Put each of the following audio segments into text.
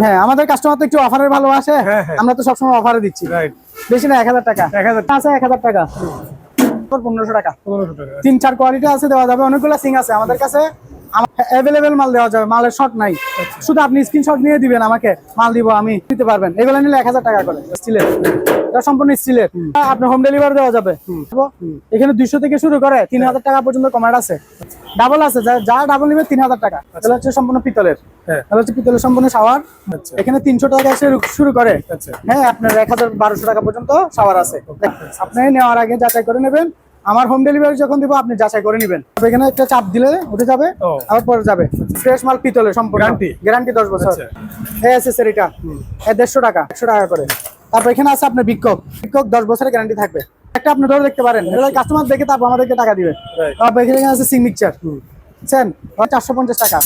হ্যাঁ, আমাদের কাস্টমার তো একটু অফারের ভালোবাসে। আমরা তো সবসময় অফারে দিচ্ছি। বেশি না, 1000 টাকা আছে, 1000 টাকা 1500 টাকা। 3-4 কোয়ালিটি আছে, দেওয়া যাবে। অনেকগুলো সিং আছে আমাদের কাছে, অ্যাভেলেবেল মাল দেওয়া যাবে, মালের শর্ট নাই। শুধু আপনি স্ক্রিনশট নিয়ে দিবেন আমাকে, মাল দিব আমি, দিতে পারবেন। এগুলো নিলে 1000 টাকা করে স্টিলের, এটা সম্পূর্ণ স্টিলের। আপনার হোম ডেলিভারি দেওয়া যাবে। এখানে 200 থেকে শুরু করে 3000 টাকা পর্যন্ত কমার্ট আছে। ডাবল আছে, যা ডাবল নিবে 3000 টাকা। এটা হচ্ছে সম্পূর্ণ পিতলের, এটা হচ্ছে পিতলের সম্পূর্ণ শাওয়ার। এখানে 300 টাকা শুরু করে, হ্যাঁ আপনার 1000-1200 টাকা পর্যন্ত শাওয়ার আছে। আপনি নেওয়ার আগে যাচাই করে নেবেন। আমার হোম ডেলিভারি যখন দিব আপনি যাচাই করে নেবেন। এখানে একটা চাপ দিলে উঠে যাবে, আবার পরে যাবে। ফ্রেশ মাল, পিতলের সম্পূর্ণ গ্যারান্টি 10 বছর। এই অ্যাকসেসরিটা 150 টাকা, 100 টাকা করে। তারপর এখানে আছে আপনার বিক্ষোভ 10 বছরের গ্যারান্টি থাকবে। একটা আপনি ধরে দেখতে পারেন, এগুলো কাস্টমার দেখে তারপর আমাদেরকে টাকা দিবে। তারপর এখানে আছে সিং মিক্সচার, বুঝছেন, 450 টাকা।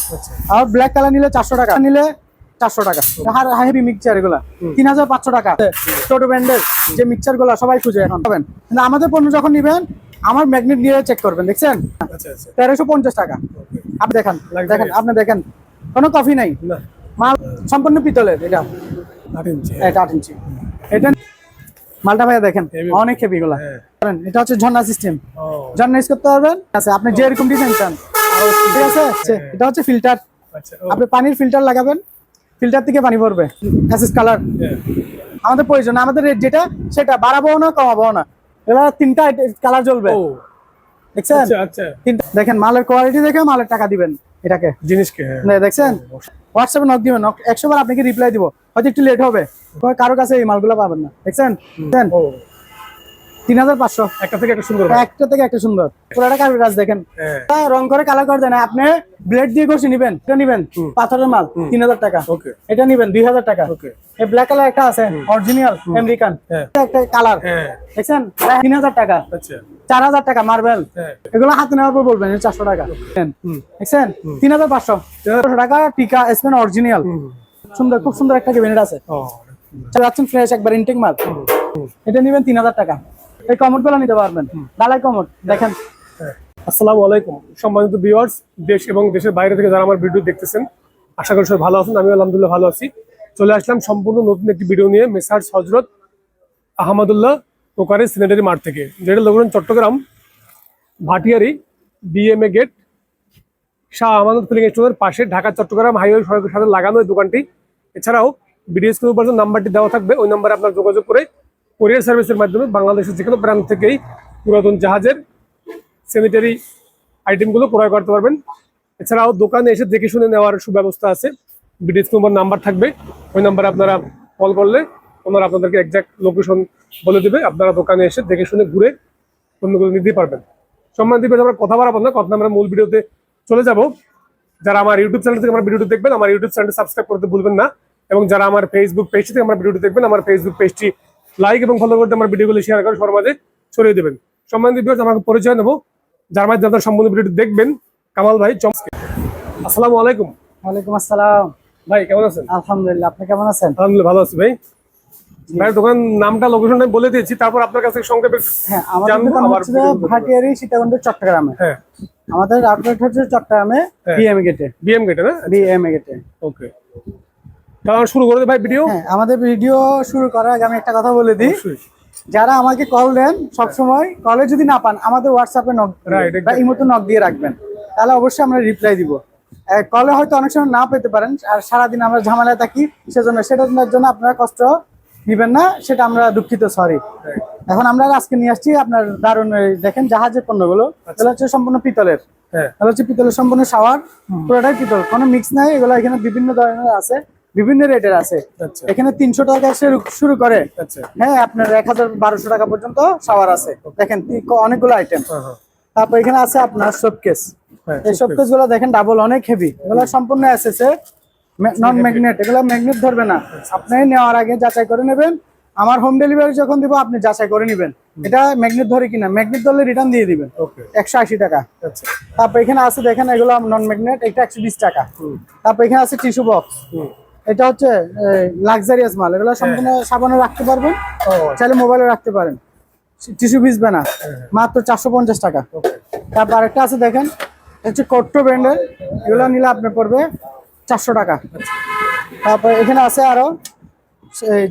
আর ব্ল্যাক কালার নিলে 400 টাকা, নিলে 400 টাকা। হেভি মিক্সচার এগুলা 3500 টাকা। ছোট ব্র্যান্ডের যে মিক্সচার গুলা সবাই খুঁজে এখন পাবেন, কিন্তু আমাদের পণ্য যখন নিবেন আমার ম্যাগনেট দিয়ে চেক করবেন। দেখছেন 1350 টাকা। আপনি দেখেন, আপনি দেখেন কোনো কফি নাই, মাল সম্পূর্ণ পিতলের। এটা 8 ইঞ্চি। এটা মালটা ভাইয়া দেখেন অনেক হেভি গুলা। এটা হচ্ছে ঝর্ণা সিস্টেম, ঝর্ণা ইউজ করতে পারবেন। আছে আপনি যেরকম ডিজাইন চান, ঠিক আছে। এটা হচ্ছে ফিল্টার, আপনি পানির ফিল্টার লাগাবেন, ফিল্টার থেকে পানি পড়বে। অ্যাসেস কালার আমাদের প্রয়োজন, আমাদের রেট যেটা সেটা বাড়াবো না কমাবো না। এবার 3টা কালার জ্বলবে, দেখছেন। দেখেন মালের কোয়ালিটি দেখে মালের টাকা দিবেন। এটাকে জিনিসকে দেখছেন, হোয়াটসঅ্যাপে নক দিবেন, 100 বার আপনাকে রিপ্লাই দিব। হয়তো একটু লেট হবে, কারো কাছে এই মালগুলো পাবেন না। দেখছেন 3500, একটা থেকে একটা সুন্দর, একটা থেকে একটা সুন্দর। পুরোটা কারুর কাজ দেখেন, রং করে কালার করে দেন। আপনি ব্লেড দিয়ে ঘষে নিবেন, এটা নিবেন পাথরের মাল 3000 টাকা, এটা নিবেন 2000 টাকা। এই ব্ল্যাক কালার একটা আছে অরিজিনাল আমেরিকান, একটা কালার দেখছেন 3000 টাকা। 4000 টাকা মার্বেল, এগুলো হাতে নেওয়ার পর বলবেন 400 টাকা। দেখছেন 3500 টাকা। টিকা স্পেন অরিজিনাল, সুন্দর, খুব সুন্দর একটা ক্যাবিনেট আছে। যাচ্ছেন ফ্রেশ একবার ইনটেক মাল, এটা নিবেন 3000 টাকা। এই কমোড গুলো নিতে পারবেন, ডালাই কমোড দেখেন। আসসালামু আলাইকুম সম্মানিত ভিউয়ার্স, দেশ এবং দেশের বাইরে থেকে যারা আমার ভিডিও দেখতেছেন, আশা করি সবাই ভালো আছেন। আমি আলহামদুলিল্লাহ ভালো আছি। চলে আসলাম সম্পূর্ণ নতুন একটি ভিডিও নিয়ে মেসার্স হযরত আহমদুল্লাহ টোকারি স্যানিটারি মার্ট থেকে, যেটা location Chattogram Bhatiari BMA gate Shah Amanat filling স্টোরের পাশে, ঢাকা চট্টগ্রাম হাইওয়ে সড়কের সাথে লাগানো এই দোকানটি। এছাড়াও ভিডিও স্ক্রিনের উপর যে নাম্বারটি দেওয়া থাকবে ওই নাম্বারে আপনার যোগাযোগ করে কোরিয়ার সার্ভিসের মাধ্যমে বাংলাদেশের যে কোনো প্রান্ত থেকেই পুরাতন জাহাজের স্যানিটারি আইটেমগুলো ক্রয় করতে পারবেন। এছাড়াও দোকানে এসে দেখে শুনে নেওয়ার সুব্যবস্থা আছে। ভিডিও স্ক্রিনের নাম্বার থাকবে, ওই নাম্বারে আপনারা কল করলে ওনারা আপনাদেরকে এক্সাক্ট লোকেশন বলে দেবে। আপনারা দোকানে এসে দেখে শুনে ঘুরে পণ্যগুলো নিতে পারবেন। সম্মানিত আমরা কথা বাড়াবো না, কথা আমরা মূল ভিডিওতে চলে যাব। যারা আমার ইউটিউব চ্যানেল থেকে আমার ভিডিওটি দেখবেন, আমার ইউটিউব চ্যানেলটি সাবস্ক্রাইব করতে ভুলবেন না। এবং যারা আমার ফেসবুক পেজ থেকে আমার ভিডিওটি দেখবেন, আমার ফেসবুক পেজটি লাইক এবং ফলো করতে আমার ভিডিওগুলো শেয়ার করে সবার মাঝে ছড়িয়ে দেবেন। সম্মানিত ভিউয়ার্স, আমাকে পরিচয় নেব, যার মাধ্যমে আপনারা সম্পূর্ণ ভিডিওটি দেখবেন। কামাল ভাই চমৎকার। আসসালামু আলাইকুম। ওয়ালাইকুম আসসালাম। ভাই কেমন আছেন? আলহামদুলিল্লাহ, আপনি কেমন আছেন? আলহামদুলিল্লাহ ভালো আছি ভাই। ভাই দোকান নামটা লোকেশনটা বলে দিয়েছি, তারপর আপনার কাছে সংক্ষেপে ভাটিয়ারি সীতাকুণ্ড চট্টগ্রামে। হ্যাঁ, আমাদের আউটলেট হচ্ছে চট্টগ্রামে বিএম গেটে। বিএম গেটে না? বিএম গেটে। ওকে, তাহলে শুরু করে ভাই ভিডিও। হ্যাঁ, আমাদের ভিডিও শুরু করার আগে আমি একটা কথা বলে দিই। যারা আমাকে কল দেন সব সময়, কলে যদি না পান আমাদের হোয়াটসঅ্যাপে নক বা ইমোতে নক দিয়ে রাখবেন, তাহলে অবশ্যই আমরা রিপ্লাই দিব। কলে হয়তো অনেক সময় না পেতে পারেন, আর সারাদিন আমরা ঝামেলায় থাকি, সেজন্য সেটার জন্য আপনারা কষ্ট নিবেন না, সেটা আমরা দুঃখিত, সরি। এখন আমরা আজকে নিয়ে আসছি আপনার দারুণ, দেখেন জাহাজের পণ্যগুলো। এগুলো হচ্ছে সম্পূর্ণ পিতলের, এগুলো হচ্ছে পিতলের সম্পূর্ণ শাওয়ার, পুরোটাই পিতল, কোনো মিক্স নাই। এগুলো এখানে বিভিন্ন ধরনের আছে, বিভিন্ন রেটের আছে। এখানে 300 টাকা শুরু করে, হ্যাঁ আপনার 1000-1200 টাকা পর্যন্ত শাওয়ার আছে। দেখেন অনেকগুলো আইটেম। তারপর এখানে আছে আপনার শোকেস, এই শোকেস গুলো দেখেন ডাবল, অনেক হেভি। এগুলো সম্পূর্ণ এসএসএ নন ম্যাগনেট, এগুলো ম্যাগনেট ধরবে না। আপনি নেওয়ার আগে যাচাই করে নেবেন। আমার হোম ডেলিভারি যখন দিব আপনি যাচাই করে নেবেন এটা ম্যাগনেট ধরে কিনা। ম্যাগনেট ধরলে রিটার্ন দিয়ে দিবেন 180 টাকা। তারপর এখানে আছে দেখেন এগুলো নন ম্যাগনেট, এটা 120 টাকা। তারপর এখানে আছে টিস্যু বক্স, এটা হচ্ছে লাক্সারিয়াস মাল। এগুলো সম্পূর্ণ সাবানে রাখতে পারবেন, চাইলে মোবাইলে রাখতে পারেন, টিস্যু ভিজবে না, মাত্র 450 টাকা। তারপর আরেকটা আছে দেখেন, হচ্ছে কোট্টো ব্র্যান্ডের, এগুলো নিলে আপনার পড়বে 400 টাকা। তারপর এখানে আছে আরো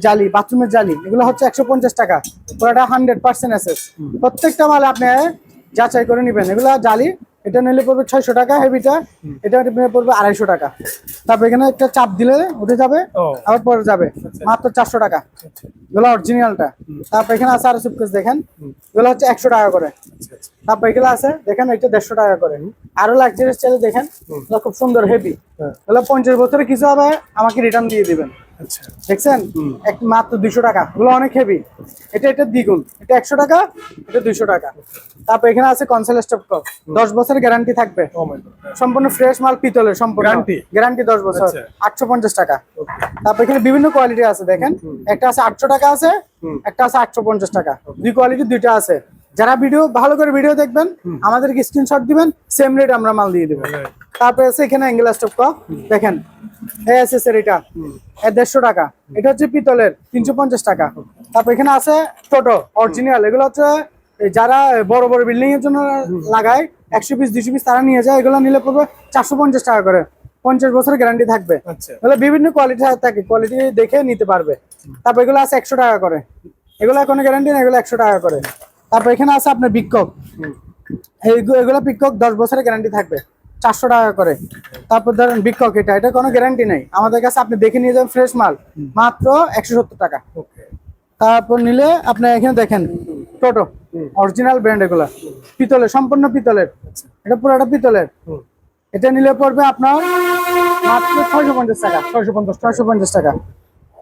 জালি, বাথরুমের জালি, এগুলো হচ্ছে 150 টাকা। পুরোটা 100% এসএস। প্রত্যেকটা মাল আপনি যাচাই করে নেবেন। এগুলো জালি, এটা নিলে পড়বে 600 টাকা হেভিটা, এটা নিলে পড়বে 250 টাকা। তারপর এখানে একটা চাপ দিলে উঠে যাবে, আবার পরে যাবে, মাত্র 400 টাকা। এগুলো অরিজিনালটা। তারপর এখানে আছে আরো সুটকেস দেখেন, এগুলো হচ্ছে 100 টাকা করে। তারপর এগুলো আছে দেখেন, এটা 150 টাকা করে। আরো লাক্সারিয়াস চাইলে দেখেন, এগুলো খুব সুন্দর হেভি, এগুলো 50 বছরে কিছু হবে আমাকে রিটার্ন দিয়ে দিবেন। দেখছেন, মাত্র 200 টাকা। এগুলো অনেক হেভি, এটা দ্বিগুণ, এটা 100 টাকা, এটা 200 টাকা। তারপর এখানে আছে কনসেল স্টপ কল, 10 বছরের গ্যারান্টি থাকবে, সম্পূর্ণ ফ্রেশ মাল, পিতলের, সম্পূর্ণ গ্যারান্টি 10 বছর, 850 টাকা। তারপর এখানে বিভিন্ন কোয়ালিটি আছে দেখেন, একটা আছে 800 টাকা আছে, একটা আছে 850 টাকা। দুই কোয়ালিটি দুইটা আছে। যারা ভিডিও ভালো করে ভিডিও দেখবেন, আমাদেরকে স্ক্রিনশট দিবেন, সেম রেট আমরা মাল দিয়ে দেবো। তারপরে আছে এখানে অ্যাঙ্গেল স্টপ কল দেখেন, এএসএস এর এটা 150 টাকা, এটা হচ্ছে পিতলের 350 টাকা। তারপর এখানে আছে টোটো অরিজিনাল, এগুলো হচ্ছে যারা বড় বড় বিল্ডিং এর জন্য লাগায়, 100 পিস 200 পিস তারা নিয়ে যায়, এগুলো নিলে পড়বে 450 টাকা করে, 50 বছরের গ্যারান্টি থাকবে। এগুলো বিভিন্ন কোয়ালিটি থাকে, কোয়ালিটি দেখে নিতে পারবে। তারপর এগুলো আছে 100 টাকা করে, এগুলো কোনো গ্যারান্টি না, এগুলো 100 টাকা করে। তারপর এখানে আছে আপনার বিক্ষোভ, এগুলো বিক্ষোভ 10 বছরের গ্যারান্টি থাকবে, 400 টাকা করে। তারপর ধরেন বিক্ষোভ, এটা কোনো গ্যারান্টি নেই আমাদের কাছে, আপনি দেখে নিয়ে যাবেন, ফ্রেশ মাল, মাত্র 170 টাকা। তারপর নিলে আপনি এখানে দেখেন টোটো অরিজিনাল ব্র্যান্ড, এগুলা পিতলের, সম্পূর্ণ পিতলের, এটা পুরোটা পিতলের। এটা নিলে পড়বে আপনার মাত্র 650 টাকা, 650 টাকা।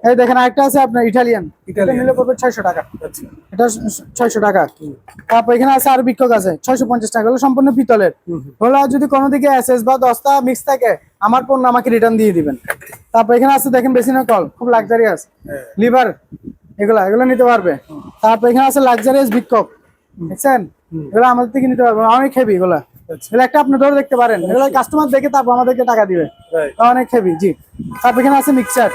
এই দেখেন আরেকটা আছে আপনার ইটালিয়ান, এটা নিলে পড়বে 600 টাকা, এটা 600 টাকা। তারপর এখানে আছে আর বিক্ষোভ আছে 650 টাকা, হলো সম্পূর্ণ পিতলের। হলো যদি কোনো দিকে এসএস বা দস্তা মিক্স থাকে, আমার পণ্য আমাকে রিটার্ন দিয়ে দিবেন। তারপর এখানে আছে দেখেন বেসিনের কল, খুব লাক্সারিয়াস, লিভার, এগুলো নিতে পারবে। তারপর এখানে আছে লাক্সারিয়াস বিক্ষোভ, দেখছেন, এগুলো আমাদের থেকে নিতে পারবে, অনেক হেভি এগুলো। একটা আপনি ধরে দেখতে পারেন, এগুলো কাস্টমার দেখে তারপর আমাদেরকে টাকা দিবে, অনেক হেভি। জি, তারপর এখানে আছে মিক্সার,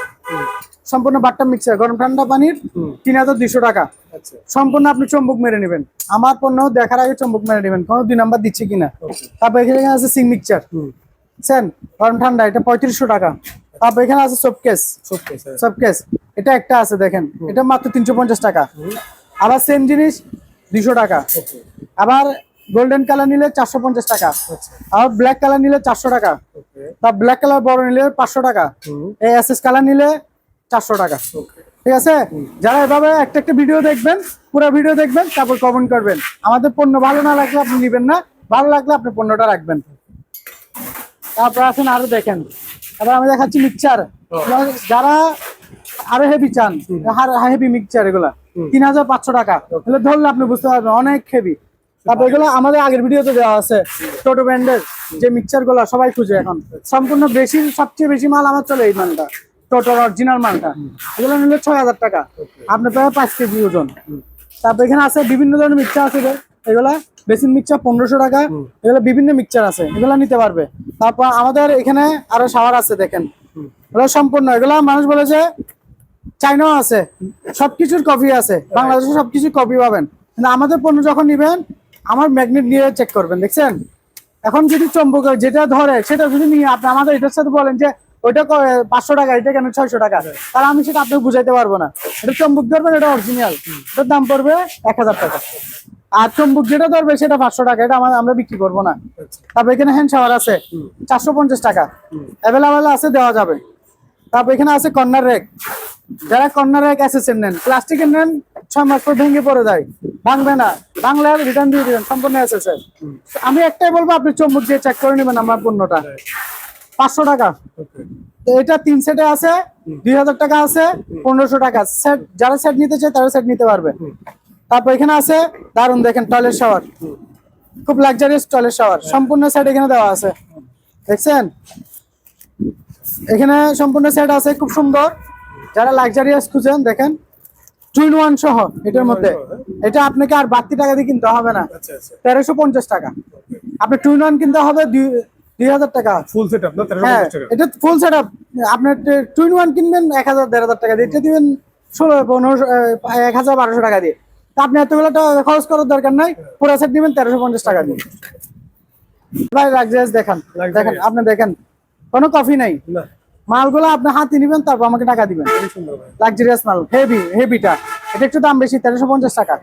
সম্পূর্ণ বাট্টা মিক্সার, গরম ঠান্ডা পানির 3200 টাকা। সম্পূর্ণ আপনি চম্বুক মেরে নেবেন, আমার পণ্য দেখার আগে চম্বুক মেরে নেবেন, কোনো 2 নাম্বার দিচ্ছে কিনা। তারপর এখানে আছে সিং মিক্সার, বুঝছেন, গরম ঠান্ডা, এটা 3500 টাকা। তারপর এখানে আছে সবকেস, এটা একটা আছে দেখেন, এটা মাত্র 350 টাকা। আবার সেম জিনিস 200 টাকা। আবার গোল্ডেন কালার নিলে 450 টাকা, আর ব্ল্যাক কালার নিলে 400 টাকা। তার ব্ল্যাক কালার বড় নিলে 500 টাকা, এই এসএস কালার নিলে 400 টাকা। ঠিক আছে, যারা এভাবে একটা একটা ভিডিও দেখবেন, পুরো ভিডিও দেখবেন, তারপর কমেন্ট করবেন। আমাদের পণ্য ভালো না লাগলে আপনি নেবেন না, ভালো লাগলে আপনি পণ্যটা রাখবেন। তারপর আসেন আরো দেখেন, এবার আমি দেখাচ্ছি মিক্সচার, যারা আরো হেভি চান, হেভি মিক্সচার, এগুলা 3500 টাকা, এগুলো ধরলে আপনি বুঝতে পারবেন অনেক হেভি। তারপর এগুলো আমাদের আগের ভিডিওতে দেওয়া আছে, টোটো ব্র্যান্ডের যে মিক্সচার গুলা সবাই খুঁজে এখন, সম্পূর্ণ বেশি, সবচেয়ে বেশি মাল আমার চলে এই মালটা, টোটোর অরিজিনাল মালটা। এগুলো নিলে 6000 টাকা, আপনি প্রায় 5 কেজি ওজন। তারপর এখানে আছে বিভিন্ন ধরনের মিক্সচার আছে, এগুলা বেসিন মিক্সচার 1500 টাকা, এগুলো বিভিন্ন মিক্সচার আছে, এগুলো নিতে পারবে। তারপর আমাদের এখানে আরো শাওয়ার আছে দেখেন, এগুলো সম্পূর্ণ, এগুলা মানুষ বলে যে চাইনাও আছে, সবকিছুর কপি আছে, বাংলাদেশে সবকিছুর কপি পাবেন, কিন্তু আমাদের পণ্য যখন নিবেন আমার ম্যাগনেট নিয়ে চেক করবেন। দেখছেন, এখন যদি চম্বক যেটা ধরে সেটা যদি নিয়ে আপনি আমাদের এটার সাথে বলেন যে ওইটা 500 টাকা, এটা কেন 600 টাকা, তাহলে আমি সেটা আপনাকে বুঝাইতে পারবো না। এটা চম্বুক ধরবেন, এটা অরিজিনাল, এটার দাম পড়বে 1000 টাকা। আর চম্বুক যেটা ধরবে সেটা 500 টাকা, এটা আমরা বিক্রি করবো না। তারপর এখানে হ্যান্ড শাওয়ার আছে 450 টাকা, অ্যাভেলেবেল আছে, দেওয়া যাবে। তারপর এখানে আছে কর্নার রেক, যারা কর্নার রেক এসএসএন নেন, প্লাস্টিকের নেন, 6 মাস পর ভেঙে পড়ে যায়, ভাঙবে না, বাংলা রিটার্ন দিয়ে দিবেন, সম্পূর্ণ এসএসএন। আমি একটাই বলবো, আপনি চম্বুক দিয়ে চেক করে নেবেন আমার পণ্যটা, 500 টাকা। এটা 3 সেটে আছে, 2000 টাকা আছে, 1500 টাকা সেট। যারা সেট নিতে চায় তারা সেট নিতে পারবে। তারপর এখানে আছে দারুন দেখেন টয়লেট শাওয়ার, খুব লাক্সারিয়াস টয়লেট শাওয়ার, সম্পূর্ণ সেট এখানে দেওয়া আছে, দেখছেন, এখানে সম্পূর্ণ সেট আছে, খুব সুন্দর। যারা লাক্সারিয়াস খুঁজেন দেখেন, 2-in-1 সহ এটার মধ্যে, এটা আপনাকে আর বাড়তি টাকা দিয়ে কিনতে হবে না, 1350 টাকা। আপনি 2-in-1 কিনতে হবে 2000 টাকা, ফুল সেটআপ না, হ্যাঁ, এটা ফুল সেটআপ। আপনি 2-in-1 কিনবেন 1000-1500 টাকা দিয়ে, এটা দিবেন 1000-1200 টাকা দিয়ে। তা আপনি এতগুলো টাকা খরচ করার দরকার নাই, পুরো সেট দিবেন 1350 টাকা দিয়ে। ভাই লাক্সারিয়াস দেখেন, আপনি দেখেন কোনো কফি নাই, মালগুলো আপনি হাতে নিবেন, তারপর আমাকে টাকা দিবেন। লাক্সারিয়াস মাল, হেভিটা, এটা একটু দাম বেশি, 1350 টাকা।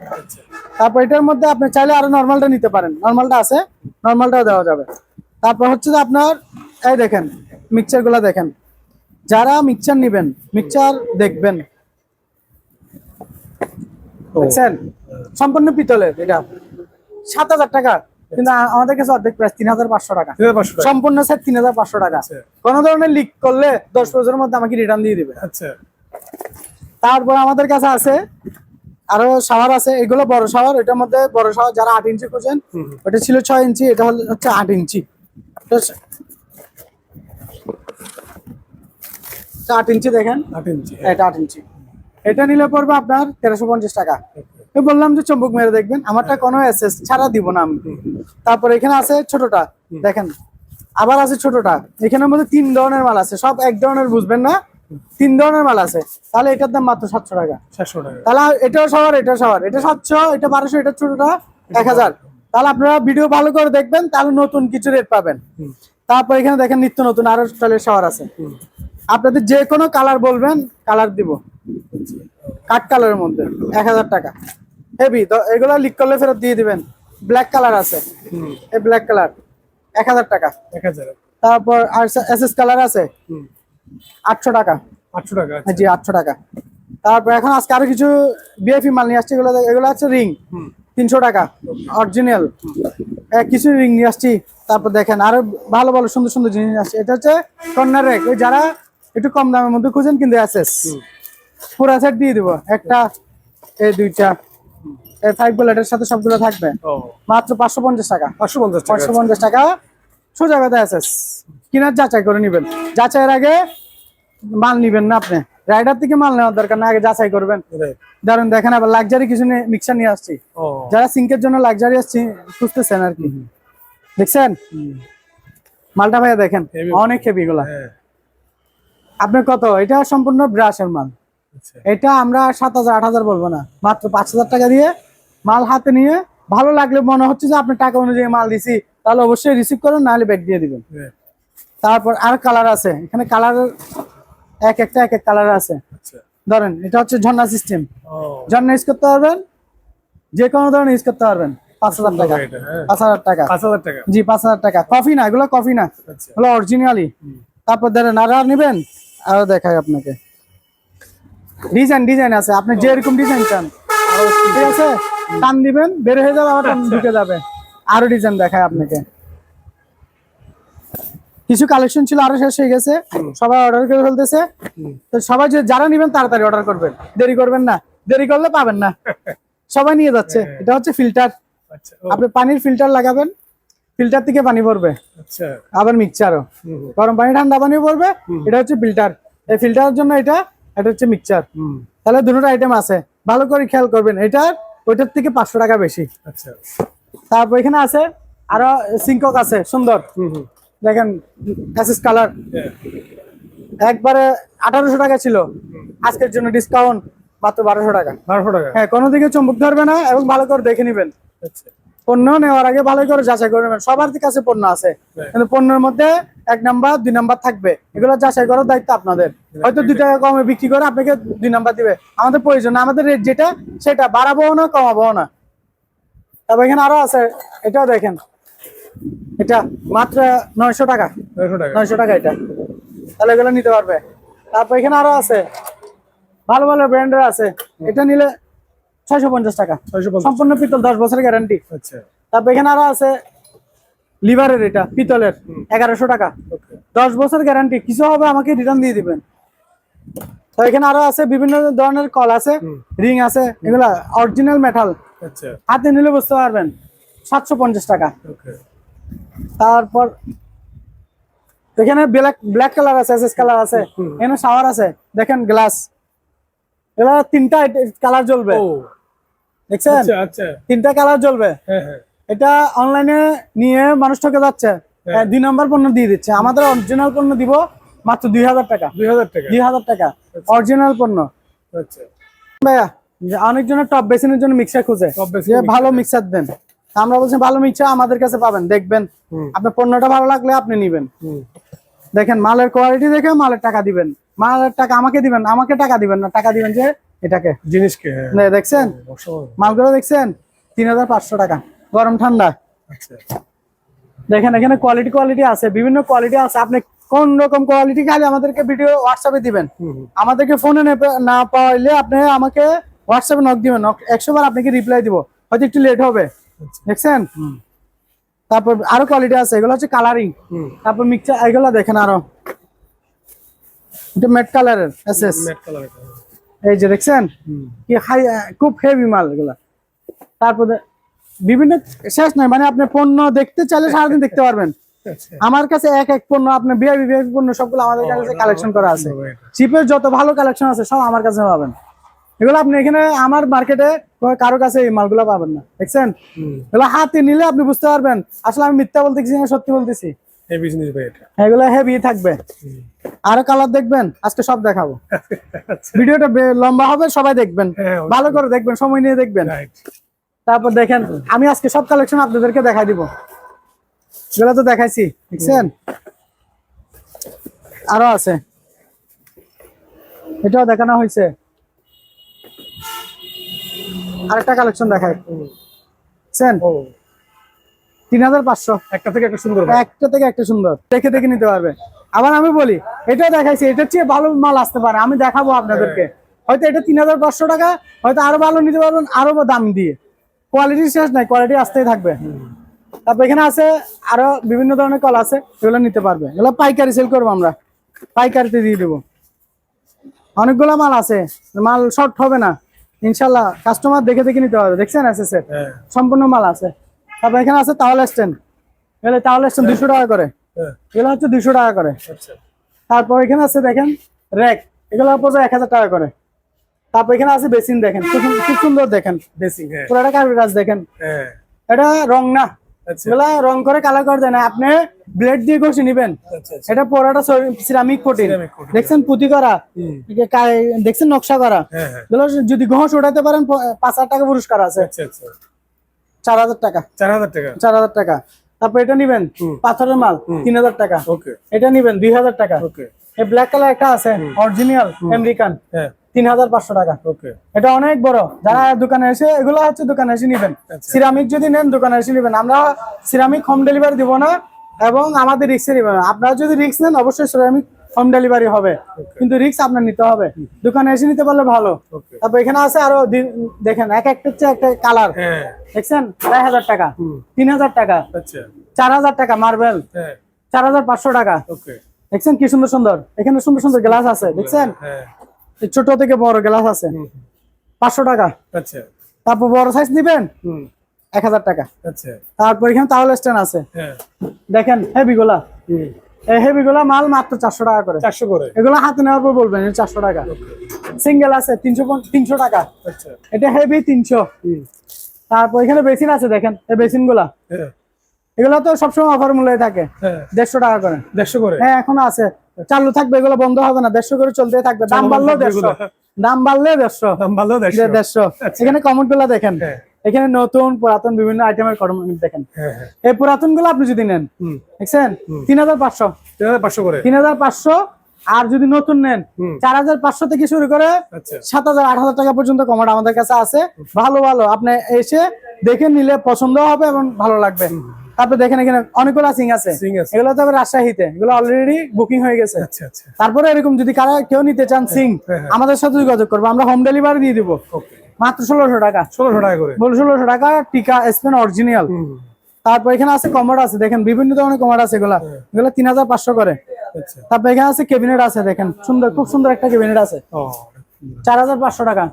তারপর এটার মধ্যে আপনি চাইলে আরো নর্মালটা নিতে পারেন, নর্মালটা আছে, নর্মালটাও দেওয়া যাবে। তারপর হচ্ছে যে আপনার এই দেখেন মিক্সচার গুলা দেখেন, যারা মিক্সচার নিবেন, মিক্সচার দেখবেন, দেখছেন সম্পূর্ণ পিতলের, এটা 7000 টাকা, কিন্তু আমাদের কাছে অর্ধেক প্রাইস 3500 টাকা, সম্পূর্ণ সেট 3500 টাকা। কোন ধরনের লিক করলে 10 বছরের মধ্যে আমাকে রিটার্ন দিয়ে দিবে। আচ্ছা, তারপর আমাদের কাছে আছে আরো শাওয়ার আছে, এগুলো বড় শাওয়ার, এটার মধ্যে বড় শাওয়ার যারা 8 ইঞ্চি খুঁজেন, ওটা ছিল 6 ইঞ্চি, এটা হচ্ছে 8 ইঞ্চি। 8 ইঞ্চি দেখেন, 8 ইঞ্চি, এটা 8 ইঞ্চি, এটা নিলে পড়বে আপনার 1350 টাকা। আমি বললাম যে চম্বুক মেরে দেখবেন, আমারটা কোনো এসএস ছাড়া দিব না আমি। তারপর এখানে আছে ছোটটা, দেখেন আবার আছে ছোটটা, এখানের মধ্যে 3 ধরনের মাল আছে, সব এক ধরনের বুঝবেন না, 3 ধরনের মাল আছে। তাহলে এটার দাম মাত্র 700 টাকা। 700 টাকা। তাহলে এটাও শাওয়ার, এটা শাওয়ার, এটা 700, এটা 1200, এটা ছোটটা 1000। তাহলে আপনারা ভিডিও ভালো করে দেখবেন, তাহলে নতুন কিছু রেট পাবেন। তারপর এখানে দেখেন নিত্য নতুন আরো স্টাইলের শাওয়ার আছে, আপনাদের যে কোনো কালার বলবেন, কালার দিব, কাট কালারের মধ্যে 1000 টাকা। হেভি, এগুলো লিক করলে ফেরত দিয়ে দিবেন। ব্ল্যাক কালার আছে, এই ব্ল্যাক কালার 1000 টাকা। 1000। তারপর আর এসএস কালার আছে 800 টাকা। 800 টাকা, জি 800 টাকা। তারপর এখন আজকে আরো কিছু বিএফি মাল নিয়ে আসছি, এগুলো আছে রিং 300 টাকা অরিজিনাল, কিছু রিং নিয়ে আসছি। তারপর দেখেন আরো ভালো ভালো সুন্দর সুন্দর জিনিস আসছে, এটা হচ্ছে কর্নার রেক, ওই যারা একটু কম দামের মধ্যে খুঁজেন কিন্তু এসএস পুরো সেট দিয়ে দিব, একটা এই দুইটা এই 5 বুলেটের সাথে সবগুলো থাকবে মাত্র 550 টাকা। 550 টাকা সোজা কথা এসএস, কিনার যাচাই করে নিবেন, যাচাইয়ের আগে মাল নিবেন না, আপনি রাইডার থেকে মাল নেওয়ার দরকার না, আগে যাচাই করবেন। ধরুন দেখেন আবার লাক্সারি কিছু মিক্সার নিয়ে আসছি, যারা সিঙ্কের জন্য লাক্সারি আসছি খুঁজতেছেন আর কি, দেখছেন মালটা ভাইয়া দেখেন অনেক হেভি গুলা। আপনার কত, এটা সম্পূর্ণ ব্রাশের মাল, এটা আমরা 7000 8000 বলবো না, মাত্র 5000 টাকা দিয়ে মাল হাতে নিয়ে ভালো লাগলে, মনে হচ্ছে যে আপনি টাকা অনুযায়ী মাল দিছি, তাহলে অবশ্যই রিসিভ করুন, নাহলে ব্যাক দিয়ে দিবেন। তারপর আর কালার আছে, এখানে কালার এক এক কালার আছে। ধরেন এটা হচ্ছে ঝর্ণা সিস্টেম, ঝর্ণা ইউজ করতে পারবেন, যে কোনো ধরনের ইউজ করতে পারবেন। 5000 টাকা, 5000 টাকা, 5000 টাকা, জি 5000 টাকা। কফি না, এগুলো কফি না, এগুলো অরিজিনালি। তারপর ধরেন আর নিবেন, আরো দেখাই আপনাকে, ডিজাইন আছে, আপনি যেরকম ডিজাইন চান, ঠিক আছে, টান দিবেন বের হয়ে যাবে, আবার টান ঢুকে যাবে। আরো ডিজাইন দেখায় আপনাকে, কিছু কালেকশন ছিল আরো শেষ হয়ে গেছে, সবাই অর্ডার করে ফেলতেছে, তো সবাই যারা নিবেন তাড়াতাড়ি অর্ডার করবেন, দেরি করবেন না, দেরি করলে পাবেন না, সবাই নিয়ে যাচ্ছে। এটা হচ্ছে ফিল্টার, আপনি পানির ফিল্টার লাগাবেন, ফিল্টার থেকে পানি পড়বে, আবার মিক্সচারও, গরম পানি ঠান্ডা পানিও পড়বে। এটা হচ্ছে ফিল্টার, এই ফিল্টারের জন্য এটা হচ্ছে মিক্সচার। তাহলে দুটো আইটেম আছে, ভালো করে খেয়াল করবেন, এটার ওইটার থেকে 500 টাকা বেশি। তারপর এখানে আছে আরো সিঙ্কক আছে সুন্দর, দেখেন এসএস কালার, একবারে 1800 টাকা ছিল, আজকের জন্য ডিসকাউন্ট মাত্র 1200 টাকা। 1200 টাকা, হ্যাঁ, কোনো দিকে চুম্বক ধরবে না, এবং ভালো করে দেখে নেবেন। পণ্য নেওয়ার আগে ভালো করে যাচাই করে নেবেন। সবার কাছে পণ্য আছে, কিন্তু পণ্যের মধ্যে 1 নাম্বার 2 নাম্বার থাকবে, এগুলো যাচাই করার দায়িত্ব আপনাদের। হয়তো 2 টাকা কমে বিক্রি করে আপনাকে 2 নাম্বার দিবে, আমাদের প্রয়োজন, আমাদের রেট যেটা সেটা বাড়াবো না, কমাবো না। তবে এখানে আরো আছে, এটাও দেখেন, এটা মাত্র 900 টাকা, 900 টাকা এটা, তাহলে এগুলো নিতে পারবে। তারপর এখানে আরো আছে ভালো ভালো ব্র্যান্ডের আছে, এটা নিলে 650 টাকা, সম্পূর্ণ পিতল, 10 বছরের গ্যারান্টি। তারপর এখানে আরো আছে লিভারের, এটা পিতলের, 1100 টাকা, 10 বছর গ্যারান্টি, কিছু হবে আমাকে রিটার্ন দিয়ে দিবেন। তো এখানে আরো আছে বিভিন্ন ধরনের কল আছে, রিং আছে, এগুলা অরিজিনাল মেটাল, হাতে নিলে বুঝতে পারবেন, 750 টাকা। তারপর এখানে ব্ল্যাক কালার আছে, এসএস কালার আছে, এখানে শাওয়ার আছে, দেখেন গ্লাস, এবার 3টা কালার জ্বলবে, দেখছেন 3টা কালার জ্বলবে। এটা অনলাইনে নিয়ে মানুষ ঠকে যাচ্ছে, 2 নম্বর পণ্য দিয়ে দিচ্ছে, আমাদের অরিজিনাল পণ্য দিব মাত্র 2000 টাকা, 2000 টাকা অরিজিনাল পণ্য। ভাইয়া অনেকজনের টপ বেসিনের জন্য মিক্সার খুঁজে, যে ভালো মিক্সার দেন, আমরা বলছি ভালো মিক্সার আমাদের কাছে পাবেন, দেখবেন আপনার পণ্যটা ভালো লাগলে আপনি নিবেন। দেখেন মালের কোয়ালিটি দেখে মালের টাকা দিবেন, মালের টাকা আমাকে দিবেন, আমাকে টাকা দিবেন না, টাকা দিবেন যে এটাকে জিনিসকে। দেখছেন মালগুলো দেখছেন 3500 টাকা, গরম ঠান্ডা। আচ্ছা দেখেন এখানে কোয়ালিটি আছে, বিভিন্ন কোয়ালিটি আছে। আপনি কোন রকম কোয়ালিটি খালি আমাদেরকে ভিডিও হোয়াটসঅ্যাপে দিবেন, আমাদেরকে ফোনে না পাইলে আপনি আমাকে হোয়াটসঅ্যাপে নক দিবেন, 100 বার আপনাকে রিপ্লাই দিব, হয়তো একটু লেট হবে। দেখছেন তারপর আরো কোয়ালিটি আছে, এগুলো হচ্ছে কালারিং। তারপর মিক্সচার এগুলো দেখেন আরো, এটা ম্যাট কালারের এসএস, এই যে দেখছেন কি হাই, খুব হেভি মাল এগুলা। তারপর বিভিন্ন শেষ নাই, মানে আপনি পণ্য দেখতে চাইলে সারাদিন দেখতে পারবেন। আমার কাছে এক এক পণ্য, আপনার বিআইবি পণ্য সবগুলো আমাদের কাছে কালেকশন করা আছে। চিপের যত ভালো কালেকশন আছে সব আমার কাছে পাবেন। এগুলো আপনি এখানে আমার মার্কেটে কারো কাছে এই মালগুলো পাবেন না। দেখছেন এগুলো হাতে নিলে আপনি বুঝতে পারবেন আসলে আমি মিথ্যা বলতেছি না সত্যি বলতেছি। এগুলো হেভি থাকবে। আরো কালার দেখবেন, আজকে সব দেখাবো। ভিডিওটা লম্বা হবে, সবাই দেখবেন, ভালো করে দেখবেন, সময় নিয়ে দেখবেন। তারপর দেখেন আমি আজকে সব কালেকশন আপনাদেরকে দেখাই দিব, এগুলো তো দেখাইছি। দেখছেন আরো আছে, এটাও দেখানো হয়েছে। আরেকটা কালেকশন দেখাই, দেখছেন 3500, একটা থেকে একটা সুন্দর, একটা থেকে একটা সুন্দর, দেখে দেখে নিতে পারবে। আবার আমি বলি এটাও দেখাইছি, এটার চেয়ে ভালো মাল আসতে পারে, আমি দেখাবো আপনাদেরকে। হয়তো এটা 3500 টাকা, হয়তো আরো ভালো নিতে পারবেন, আরো দাম দিয়ে। কোয়ালিটি শেষ নাই, কোয়ালিটি আসতেই থাকবে। তারপর এখানে আছে আরো বিভিন্ন ধরনের কল আছে, এগুলো নিতে পারবে। এগুলো পাইকারি সেল করবো আমরা, পাইকারিতে দিয়ে দেবো। অনেকগুলো মাল আছে, মাল শর্ট হবে না ইনশাল্লাহ, কাস্টমার দেখে দেখে নিতে পারবে। দেখছেন এসএস এর সম্পূর্ণ মাল আছে। তারপর এখানে আছে তাওয়াল স্ট্যান্ড, এগুলো তাওয়াল স্ট্যান্ড 200 টাকা করে, এগুলো হচ্ছে 200 টাকা করে। তারপর এখানে আছে দেখেন র্যাক, এগুলো পড়বে 1000 টাকা করে। তারপর এখানে আছে বেসিন, দেখেন খুব সুন্দর, দেখেন বেসিন পুরোটা কারুর কাজ, দেখেন এটা রং না, এগুলা রং করে কালার করে দেয় না, আপনি ব্লেড দিয়ে ঘষে নিবেন। এটা পুরোটা সিরামিক কোটিং, দেখছেন পুঁতি করা, দেখছেন নকশা করা। এগুলো যদি ঘষ উঠাতে পারেন 5000 টাকা পুরস্কার আছে। 4000 টাকা, 4000 টাকা। তারপর এটা নিবেন পাথরের মাল 3000 টাকা, এটা নিবেন 2000 টাকা। এই ব্ল্যাক কালার একটা আছে অরিজিনাল আমেরিকান, 3500 টাকা। এটা অনেক বড়, যারা দোকানে এসে এগুলো হচ্ছে দোকানে এসে নিবেন। সিরামিক যদি নেন দোকানে এসে নিবেন, আমরা সিরামিক হোম ডেলিভারি দিব না এবং আমাদের রিক্সে নিবেন। আপনারা যদি রিক্স নেন অবশ্যই সিরামিক হোম ডেলিভারি হবে, কিন্তু রিক্স আপনার নিতে হবে, দোকানে এসে নিতে পারলে ভালো। তারপর এখানে আছে আরো দেখেন এক একটা হচ্ছে একটা কালার, দেখছেন 1000 টাকা, 3000 টাকা, 4000 টাকা মার্বেল, 4500 টাকা। দেখছেন কি সুন্দর সুন্দর, এখানে সুন্দর সুন্দর গ্লাস আছে, দেখছেন ছোট থেকে বড় গ্লাস আছে 500 টাকা। তারপর বড় সাইজ নিবেন 1000 টাকা। তারপর এখানে তাওয়াল স্ট্যান্ড আছে, দেখেন হেভি গুলা, এই হেভি গুলা মাল মাত্র 400 টাকা করে, 400 করে। এগুলা হাতে নেওয়ার পর বলবেন 400 টাকা। সিঙ্গেল আছে 300 টাকা, এটা হেভি 300। তারপর এখানে বেসিন আছে, দেখেন এই বেসিন গুলা, এগুলো তো সবসময় অফার মূল্যে থাকে, 150 টাকা করে, 150 করে। হ্যাঁ এখনো আছে, চালু থাকবে, এগুলো বন্ধ হবে না, 150 করে চলতে থাকবে। দাম বাড়লেও 150, দাম বাড়লেও 150। এখানে কমেন্ট গুলা দেখেন, এখানে নতুন পুরাতন বিভিন্ন আইটেমের কমেন্ট দেখেন। এই পুরাতন গুলো আপনি যদি নেন, দেখছেন 3500 করে, 3500। আর যদি নতুন নেন 4500 থেকে শুরু করে 7000 8000 টাকা পর্যন্ত কমেন্ট আমাদের কাছে আছে। ভালো ভালো আপনি এসে দেখে নিলে পছন্দ হবে এবং ভালো লাগবে। তারপর দেখেন এখানে অনেকগুলো সিং আছে, এগুলো তো রাজশাহীতে, এগুলো অলরেডি বুকিং হয়ে গেছে। তারপরে এরকম যদি কেউ নিতে চান সিং, আমাদের সাথে যোগাযোগ করবো, আমরা হোম ডেলিভারি দিয়ে দিব মাত্র 1600 টাকা, 1600 টাকা করে, 1600 টাকা টিকা স্পেন অরিজিনাল। তারপর এখানে আছে কমোড আছে, দেখেন বিভিন্ন ধরনের কমোড আছে, এগুলো 3500 করে। তারপর এখানে আছে ক্যাবিনেট আছে, দেখেন সুন্দর, খুব সুন্দর একটা ক্যাবিনেট আছে 4500 টাকা,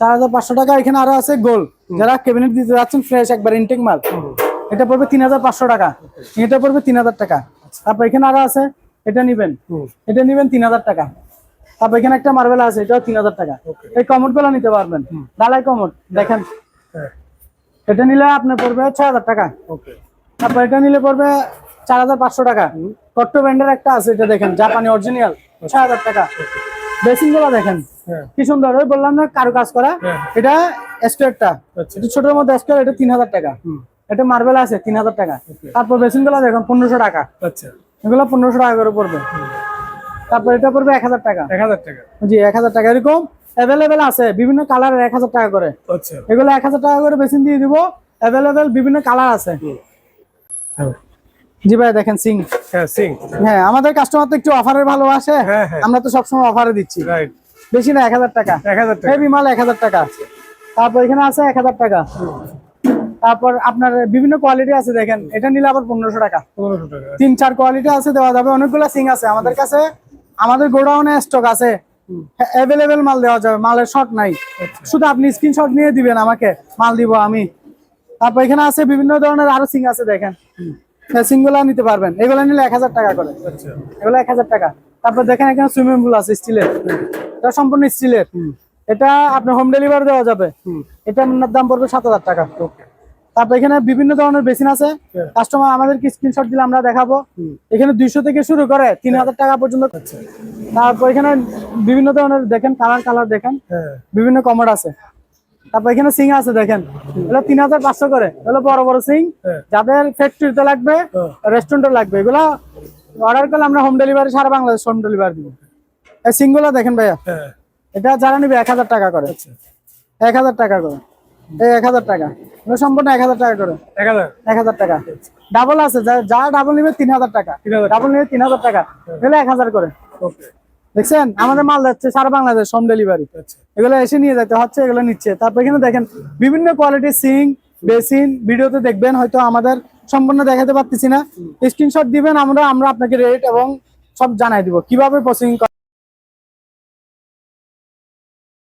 4500 টাকা। এখানে আরো আছে গোল, যারা ক্যাবিনেট দিতে যাচ্ছেন ফ্রেশ একবার ইনটেক মাল, এটা পড়বে 3500 টাকা, এটা পড়বে 3000 টাকা। তারপর এখানে আরো আছে, এটা নিবেন, এটা নিবেন 3000 টাকা। তারপর এখানে একটা মার্বেল আছে, এটাও 3000 টাকা। এই কমোড গুলো নিতে পারবেন, ডালাই কমোড, দেখেন এটা নিলে আপনার পড়বে 6000 টাকা। তারপর এটা নিলে পড়বে 4500 টাকা। কট্টো ব্র্যান্ডের একটা আছে, এটা দেখেন জাপানি অরিজিনাল, 6000 টাকা। বেসিন গুলো দেখেন কি সুন্দর, ওই বললাম না কারু কাজ করা, এটা স্কোয়ারটা, এটা ছোটর মধ্যে স্কোয়ার, এটা 3000 টাকা। এটা মার্বেল আছে 3000 টাকা। তারপর বেসিন গুলো দেখেন 1500 টাকা, এগুলো 1500 টাকা করে পড়বে। তারপর এটা পড়বে 1000 টাকা। 1000 টাকা। জি 1000 টাকা এরকম অ্যাভেলেবেল আছে বিভিন্ন কালারের 1000 টাকা করে। আচ্ছা। এগুলো 1000 টাকা করে বেশি দিয়ে দিব। অ্যাভেলেবেল বিভিন্ন কালার আছে। জি ভাই দেখেন সিং। হ্যাঁ সিং। হ্যাঁ আমাদের কাস্টমার তো একটু অফারের ভালোবাসে। আমরা তো সবসময় অফারে দিচ্ছি। রাইট। বেশি না 1000 টাকা। 1000 টাকা। হেভি মাল 1000 টাকা। তারপর এখানে আছে 1000 টাকা। তারপর আপনার বিভিন্ন কোয়ালিটি আছে দেখেন এটা নিলে আবার 1500 টাকা। 1500 টাকা। 3-4 কোয়ালিটি আছে দেওয়া যাবে। অনেকগুলো সিং আছে আমাদের কাছে। আমাদের গোডাউনে স্টক আছে। অ্যাভেলেবেল মাল দেওয়া যাবে, মালের শর্ট নাই। শুধু আপনি স্ক্রিনশট নিয়ে দিবেন আমাকে, মাল দিব আমি। তারপর এখানে আছে বিভিন্ন ধরনের আরো সিং আছে দেখেন। সিংগুলা নিতে পারবেন, এগুলো নিলে 1000 টাকা করে। আচ্ছা। এগুলো 1000 টাকা। তারপর দেখেন এখানে সুইমিং পুল আছে স্টিলের, এটা সম্পূর্ণ স্টিলের। এটা আপনার হোম ডেলিভারি দেওয়া যাবে। এটা দাম পড়বে 7000 টাকা। তারপর এখানে বিভিন্ন ধরনের বেসিন আছে। কাস্টমার আমাদের স্ক্রিনশট দিলে আমরা দেখাবো। এখানে 200 থেকে শুরু করে 3000 টাকা পর্যন্ত। তারপর এখানে বিভিন্ন ধরনের দেখেন কালার দেখেন, বিভিন্ন কমোড আছে। তারপর এখানে সিং আছে দেখেন, এগুলো 3500 করে। এগুলো বড় বড় সিং, যাদের ফ্যাক্টরিতে লাগবে, রেস্টুরেন্টে লাগবে, এগুলো অর্ডার করলে আমরা হোম ডেলিভারি সারা বাংলাদেশ হোম ডেলিভারি দিব। এই সিং গুলো দেখেন ভাইয়া, এটা যারা নিবে 1000 টাকা করে। 1000 টাকা করে, এই 1000 টাকা সম্পূর্ণ 1000 টাকা করে। 1000 টাকা ডাবল আছে, যা ডাবল নিবে 3000 টাকা, ডাবল নিবে 3000 টাকা, এগুলো 1000 করে। দেখছেন আমাদের মাল যাচ্ছে সারা বাংলাদেশ হোম ডেলিভারি। এগুলো এসে নিয়ে যেতে হচ্ছে, এগুলো নিচ্ছে। তারপর এখানে দেখেন বিভিন্ন কোয়ালিটির সিং বেসিন, ভিডিওতে দেখবেন, হয়তো আমাদের সম্পূর্ণ দেখাতে পারতেছি না। স্ক্রিনশট দিবেন, আমরা আপনাকে রেট এবং সব জানাই দিব কিভাবে প্রসেসিং